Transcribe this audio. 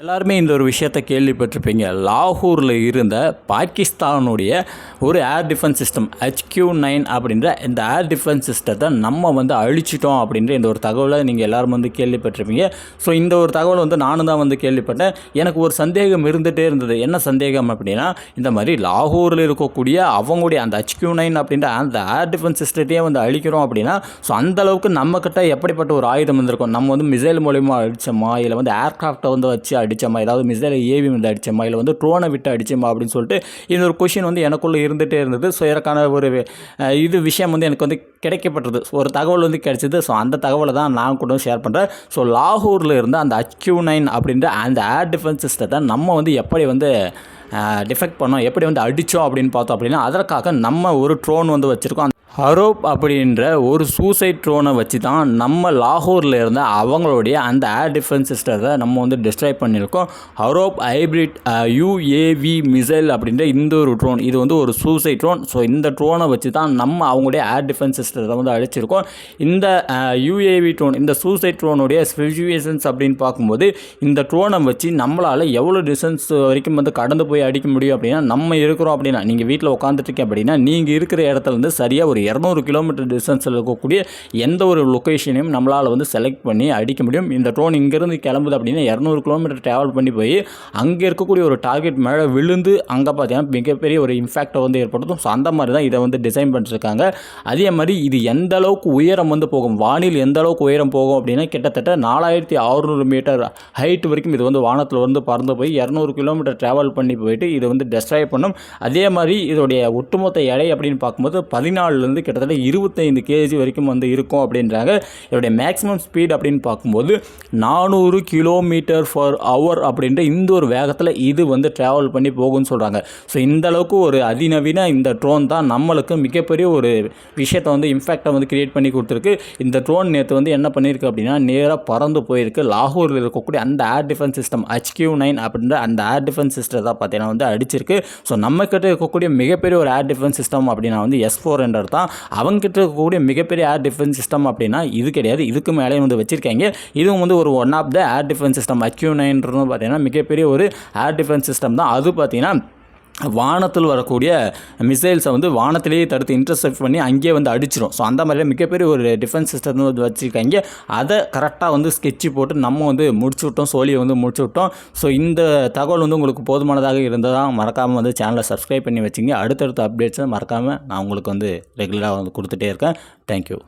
எல்லாருமே இந்த ஒரு விஷயத்தை கேள்விப்பட்டிருப்பீங்க. லாகூரில் இருந்த பாகிஸ்தானுடைய ஒரு ஏர் டிஃபென்ஸ் சிஸ்டம் HQ-9 அப்படின்ற இந்த ஏர் டிஃபென்ஸ் சிஸ்டத்தை நம்ம அழிச்சிட்டோம் அப்படின்ற இந்த ஒரு தகவலை நீங்கள் எல்லோரும் கேள்விப்பட்டிருப்பீங்க. ஸோ இந்த ஒரு தகவல் நானும் தான் கேள்விப்பட்டேன். எனக்கு ஒரு சந்தேகம் இருந்துகிட்டே இருந்தது. என்ன சந்தேகம் அப்படின்னா, இந்த மாதிரி லாகூரில் இருக்கக்கூடிய அவங்களுடைய அந்த HQ-9 அப்படின்ற அந்த ஏர் டிஃபென்ஸ் சிஸ்டத்தையே அழிக்கிறோம் அப்படின்னா, ஸோ அந்தளவுக்கு நம்மக்கிட்ட எப்படிப்பட்ட ஒரு ஆயுதம் வந்திருக்கும்? நம்ம மிசைல் மூலிமா அடித்தோமா, இல்லை ஏர்க்ராஃப்டை வச்சு அடித்தோமா, ஏதாவது மிசைலை ஏவி அடித்தோமா, இல்லை ட்ரோனை விட்டு அடித்தோமா அப்படின்னு சொல்லிட்டு இந்த ஒரு கொஷின் எனக்குள்ளே இருந்துகிட்டே இருந்தது. ஸோ இதற்கான ஒரு விஷயம் எனக்கு கிடைக்கப்பட்டது. ஒரு தகவல் கிடைச்சிது. ஸோ அந்த தகவலை தான் நான் கூட ஷேர் பண்ணுறேன். ஸோ லாகூரில் இருந்த அந்த HQ-9 அப்படின்ற அந்த ஏர் டிஃபென்ஸ் சிஸ்டத்தை நம்ம எப்படி டிஃபெக்ட் பண்ணோம், எப்படி அடித்தோம் அப்படின்னு பார்த்தோம் அப்படின்னா, அதற்காக நம்ம ஒரு ட்ரோன் வச்சுருக்கோம். ஹரோப் அப்படின்ற ஒரு சூசைட் ட்ரோனை வச்சு தான் நம்ம லாகூரில் இருந்த அவங்களுடைய அந்த ஏர் டிஃபென்ஸ் சிஸ்டத்தை நம்ம டிஸ்ட்ராய் பண்ணியிருக்கோம். ஹரோப் ஹைப்ரிட் UAV மிசைல் அப்படின்ற இந்த ஒரு ட்ரோன், இது ஒரு சூசைட் ட்ரோன். ஸோ இந்த ட்ரோனை வச்சு தான் நம்ம அவங்களுடைய ஏர் டிஃபென்ஸ் சிஸ்டத்தை அழிச்சிருக்கோம். இந்த UAV ட்ரோன், இந்த சூசைட் ட்ரோனுடைய ஸ்பெசிஃபிகேஷன்ஸ் அப்படின்னு பார்க்கும்போது, இந்த ட்ரோனை வச்சு நம்மளால் எவ்வளோ டிஸ்டன்ஸ் வரைக்கும் கடந்து போய் அடிக்க முடியும் அப்படின்னா, நம்ம இருக்கிறோம் அப்படின்னா, நீங்கள் வீட்டில் உட்காந்துட்ருக்கேன் அப்படின்னா, நீங்கள் இருக்கிற இடத்துலேருந்து சரியாக ஒரு 200 கிலோமீட்டர் டிஸ்டன்ஸில் இருக்கக்கூடிய எந்த ஒரு லொக்கேஷனையும் நம்மளால் செலக்ட் பண்ணி அடிக்க முடியும். இந்த ட்ரோன் இங்கேருந்து கிளம்புது அப்படின்னா 200 கிலோமீட்டர் ட்ராவல் பண்ணி போய் அங்கே இருக்கக்கூடிய ஒரு டார்கெட் மேலே விழுந்து அங்கே பார்த்தீங்கன்னா மிகப்பெரிய ஒரு இம்பாக்டை ஏற்படுத்தும். ஸோ அந்த மாதிரி தான் இதை டிசைன் பண்ணிருக்காங்க. அதே மாதிரி இது எந்த அளவுக்கு உயரம் போகும், வானில் எந்த அளவுக்கு உயரம் போகும் அப்படின்னா, கிட்டத்தட்ட 4600 மீட்டர் ஹைட் வரைக்கும் இது வானத்தில் பறந்து போய் 200 கிலோமீட்டர் ட்ராவல் பண்ணி போயிட்டு இது டெஸ்ட்ராய் பண்ணும். அதே மாதிரி இதோடைய ஒட்டுமொத்த எடை அப்படின்னு பார்க்கும்போது 14 கிட்டத்தட்ட 25 kg வரைக்கும் இருக்கும் அப்படின்றாங்க. இதோடைய மேக்ஸிமம் ஸ்பீட் அப்படின்னு பார்க்கும்போது 400 km/h அப்படின்ற இந்த ஒரு வேகத்தில் இது ட்ராவல் பண்ணி போகும்னு சொல்கிறாங்க. ஸோ இந்த அளவுக்கு ஒரு அதிநவீன இந்த ட்ரோன் தான் நம்மளுக்கு மிகப்பெரிய ஒரு விஷயத்தை இம்பாக்டை கிரியேட் பண்ணி கொடுத்துருக்கு. இந்த ட்ரோன் நேற்று என்ன பண்ணியிருக்கு அப்படின்னா, நேராக பறந்து போயிருக்கு. லாகூரில் இருக்கக்கூடிய அந்த ஏர் டிஃபென்ஸ் சிஸ்டம் HQ-9 அப்படின்ற அந்த ஏர் டிஃபென்ஸ் சிஸ்டத்தை பார்த்தீங்கன்னா அடிச்சிருக்கு. ஸோ நம்மக்கிட்ட இருக்கக்கூடிய மிகப்பெரிய ஒரு ஏர் டிஃபென்ஸ் சிஸ்டம் அப்படின்னா S-400 தான். அவங்ககிட்ட இருக்கக்கூடிய மிகப்பெரிய ஏர் டிஃபென்ஸ் சிஸ்டம் அப்படின்னா இது கிடையாது. இதுக்கு மேலே வச்சுருக்காங்க. இதுவும் ஒரு one of the air defence system. HQ-9 பார்த்தீங்கன்னா மிகப்பெரிய ஒரு ஏர் டிஃபென்ஸ் சிஸ்டம் தான். அது பார்த்தீங்கன்னா வானத்தில் வரக்கூடிய மிசைல்ஸை வானத்திலேயே தடுத்து இன்டர்செப்ட் பண்ணி அங்கேயே அடிச்சிடும். ஸோ அந்த மாதிரி மிகப்பெரிய ஒரு டிஃபென்ஸ் சிஸ்டம் வச்சுருக்காங்க. அதை கரெக்டாக ஸ்கெட்சு போட்டு நம்ம முடிச்சு விட்டோம், சோழியை முடிச்சு விட்டோம். ஸோ இந்த தகவல் உங்களுக்கு போதுமானதாக இருந்ததாக மறக்காமல் சேனலை சப்ஸ்கிரைப் பண்ணி வச்சுங்க. அடுத்தடுத்த அப்டேட்ஸை மறக்காமல் நான் உங்களுக்கு ரெகுலராக கொடுத்துட்டே இருக்கேன். தேங்க்யூ.